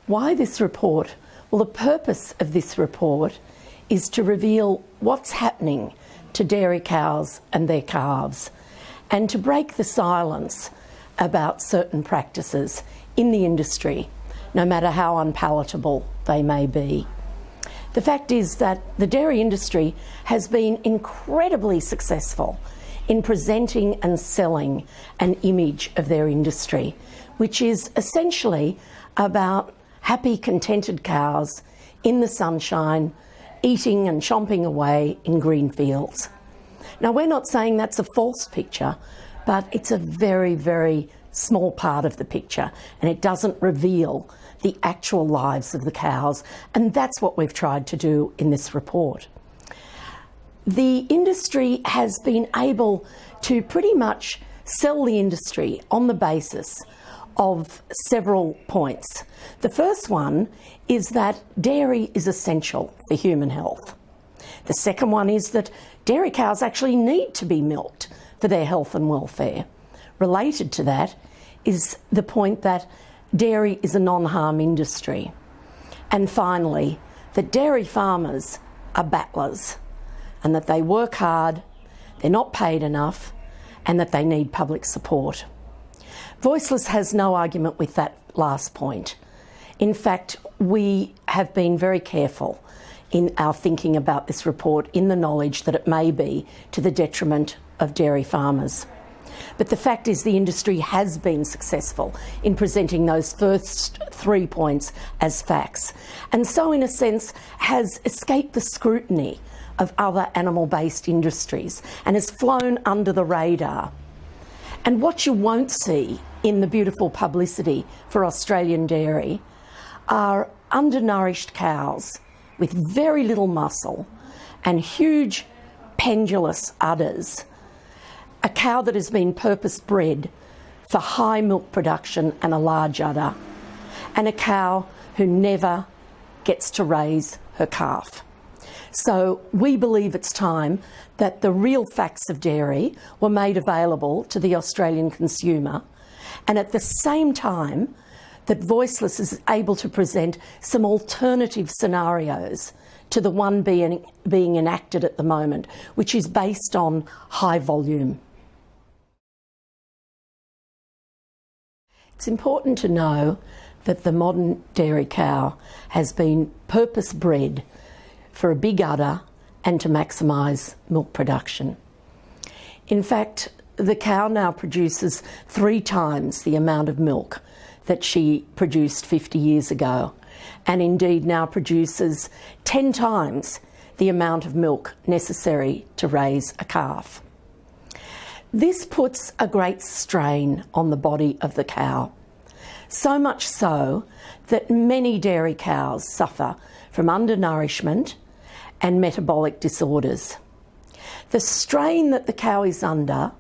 Why this report? Well, the purpose of this report is to reveal what's happening to dairy cows and their calves, and to break the silence about certain practices in the industry, no matter how unpalatable they may be. The fact is that the dairy industry has been incredibly successful in presenting and selling an image of their industry, which is essentially about happy, contented cows in the sunshine, eating and chomping away in green fields. Now, we're not saying that's a false picture, but it's a very, very small part of the picture, and it doesn't reveal the actual lives of the cows, and that's what we've tried to do in this report. The industry has been able to pretty much sell the industry on the basis of several points. The first one is that dairy is essential for human health. The second one is that dairy cows actually need to be milked for their health and welfare. Related to that is the point that dairy is a non-harm industry. And finally, that dairy farmers are battlers, and that they work hard, they're not paid enough, and that they need public support. Voiceless has no argument with that last point. In fact, we have been very careful in our thinking about this report, in the knowledge that it may be to the detriment of dairy farmers. But the fact is the industry has been successful in presenting those first 3 points as facts, and so in a sense has escaped the scrutiny of other animal-based industries and has flown under the radar. And what you won't see in the beautiful publicity for Australian dairy are undernourished cows with very little muscle and huge pendulous udders. A cow that has been purpose-bred for high milk production and a large udder, and a cow who never gets to raise her calf. So we believe it's time that the real facts of dairy were made available to the Australian consumer, and at the same time that Voiceless is able to present some alternative scenarios to the one being enacted at the moment, which is based on high volume. It's important to know that the modern dairy cow has been purpose-bred for a big udder and to maximise milk production. In fact, the cow now produces 3 times the amount of milk that she produced 50 years ago, and indeed now produces 10 times the amount of milk necessary to raise a calf. This puts a great strain on the body of the cow, so much so that many dairy cows suffer from undernourishment and metabolic disorders. The strain that the cow is under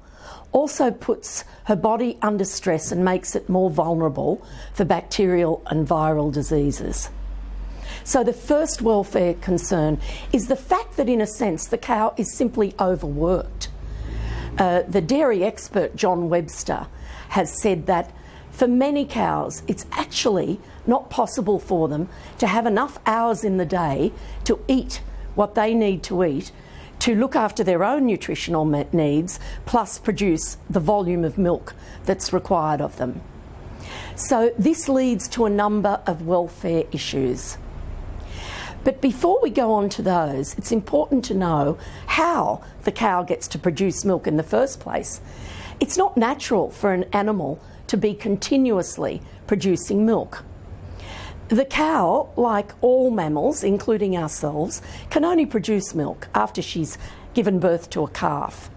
also puts her body under stress and makes it more vulnerable for bacterial and viral diseases. So the first welfare concern is the fact that, in a sense, the cow is simply overworked. The dairy expert John Webster has said that for many cows it's actually not possible for them to have enough hours in the day to eat what they need to eat, to look after their own nutritional needs, plus produce the volume of milk that's required of them. So this leads to a number of welfare issues. But before we go on to those, it's important to know how the cow gets to produce milk in the first place. It's not natural for an animal to be continuously producing milk. The cow, like all mammals, including ourselves, can only produce milk after she's given birth to a calf.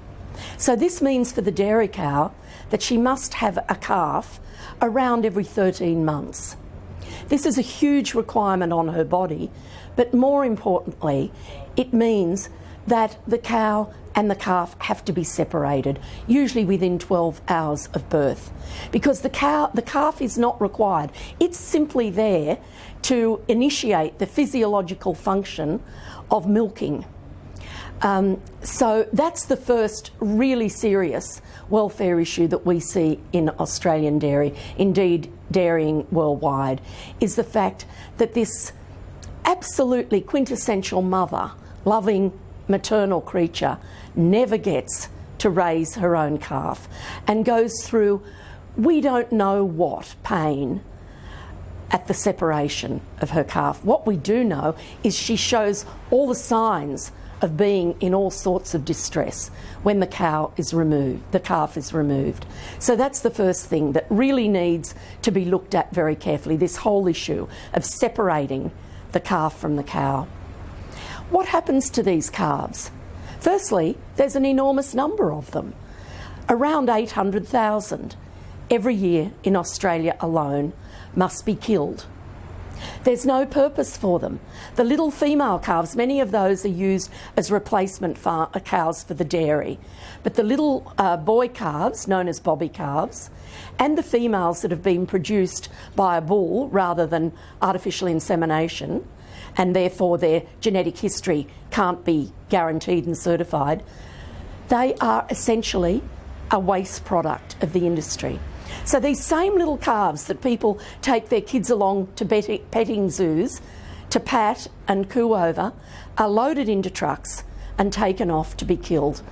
So this means for the dairy cow that she must have a calf around every 13 months. This is a huge requirement on her body, but more importantly, it means that the cow and the calf have to be separated, usually within 12 hours of birth, because the calf is not required. It's simply there to initiate the physiological function of milking. So that's the first really serious welfare issue that we see in Australian dairy, indeed dairying worldwide is the fact that this absolutely quintessential mother, loving maternal creature, never gets to raise her own calf and goes through we don't know what pain at the separation of her calf. What we do know is she shows all the signs of being in all sorts of distress when the calf is removed. So that's the first thing that really needs to be looked at very carefully, this whole issue of separating the calf from the cow. What happens to these calves? Firstly, there's an enormous number of them, around 800,000 every year in Australia alone must be killed. There's no purpose for them. The little female calves, many of those are used as replacement cows for the dairy. But the little boy calves, known as bobby calves, and the females that have been produced by a bull rather than artificial insemination, and therefore their genetic history can't be guaranteed and certified, they are essentially a waste product of the industry. So these same little calves that people take their kids along to petting zoos to pat and coo over are loaded into trucks and taken off to be killed.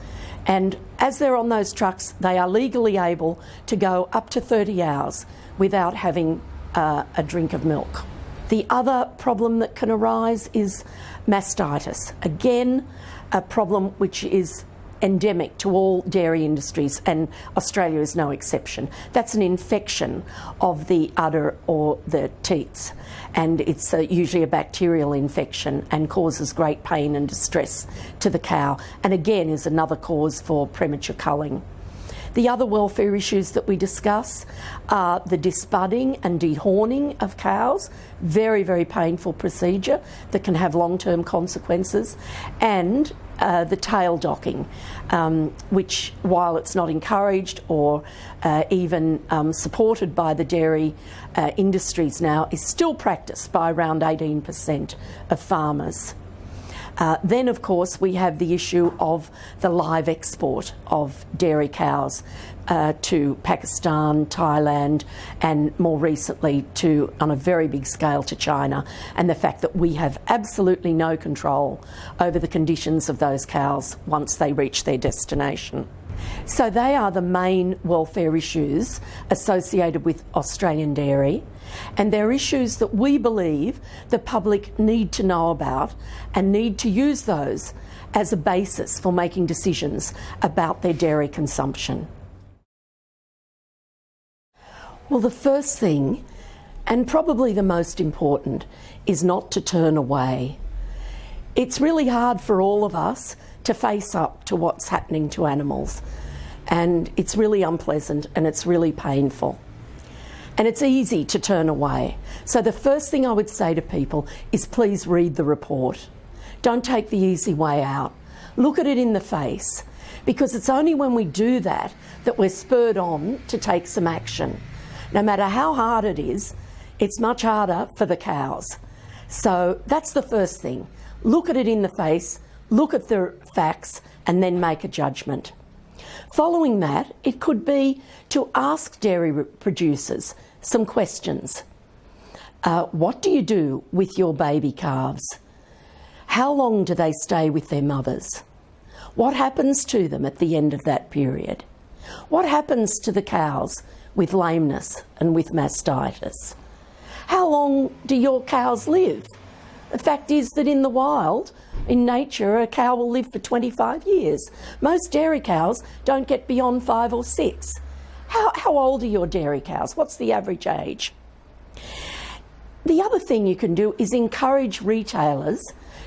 And as they're on those trucks, they are legally able to go up to 30 hours without having a drink of milk. The other problem that can arise is mastitis. Again, a problem which is endemic to all dairy industries, and Australia is no exception. That's an infection of the udder or the teats, and it's usually a bacterial infection and causes great pain and distress to the cow, and again is another cause for premature culling. The other welfare issues that we discuss are the disbudding and dehorning of cows, very, very painful procedure that can have long-term consequences, and the tail docking, which, while it's not encouraged or even supported by the dairy industries now, is still practiced by around 18% of farmers. Then, of course, we have the issue of the live export of dairy cows to Pakistan, Thailand, and more recently on a very big scale to China, and the fact that we have absolutely no control over the conditions of those cows once they reach their destination. So they are the main welfare issues associated with Australian dairy, and they're issues that we believe the public need to know about and need to use those as a basis for making decisions about their dairy consumption. Well, the first thing, and probably the most important, is not to turn away. It's really hard for all of us to face up to what's happening to animals, and it's really unpleasant and it's really painful. And it's easy to turn away. So the first thing I would say to people is please read the report. Don't take the easy way out. Look at it in the face, because it's only when we do that that we're spurred on to take some action. No matter how hard it is, it's much harder for the cows. So that's the first thing. Look at it in the face, look at the facts, and then make a judgment. Following that, it could be to ask dairy producers some questions. What do you do with your baby calves? How long do they stay with their mothers? What happens to them at the end of that period? What happens to the cows with lameness and with mastitis? How long do your cows live? The fact is that in the wild, in nature, a cow will live for 25 years. Most dairy cows don't get beyond 5 or 6. How old are your dairy cows? What's the average age? The other thing you can do is encourage retailers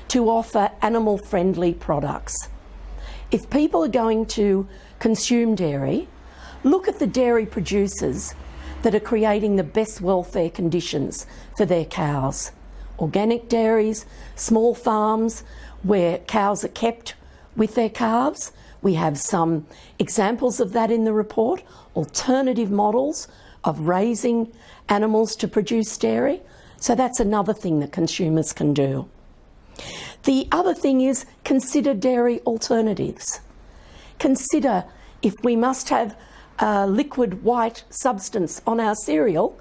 to offer animal-friendly products. If people are going to consume dairy, look at the dairy producers that are creating the best welfare conditions for their cows. Organic dairies, small farms where cows are kept with their calves. We have some examples of that in the report. Alternative models of raising animals to produce dairy. So that's another thing that consumers can do. The other thing is consider dairy alternatives. Consider if we must have a liquid white substance on our cereal,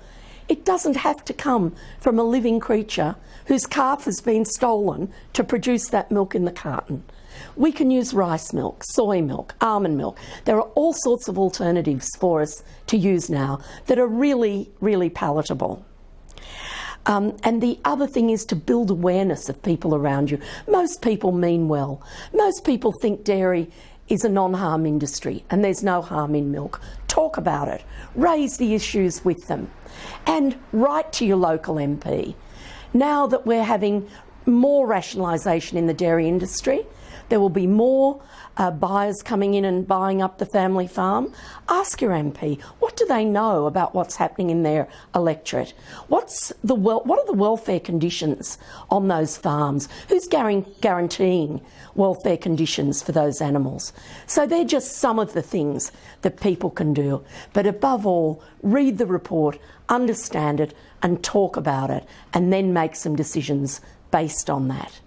It doesn't have to come from a living creature whose calf has been stolen to produce that milk in the carton. We can use rice milk, soy milk, almond milk. There are all sorts of alternatives for us to use now that are really, really palatable. And the other thing is to build awareness of people around you. Most people mean well. Most people think dairy is a non-harm industry and there's no harm in milk. Talk about it. Raise the issues with them. And write to your local MP. Now that we're having more rationalisation in the dairy industry, there will be more buyers coming in and buying up the family farm. Ask your MP, what do they know about what's happening in their electorate? What are the welfare conditions on those farms? Who's guaranteeing welfare conditions for those animals? So they're just some of the things that people can do. But above all, read the report, understand it, and talk about it, and then make some decisions based on that.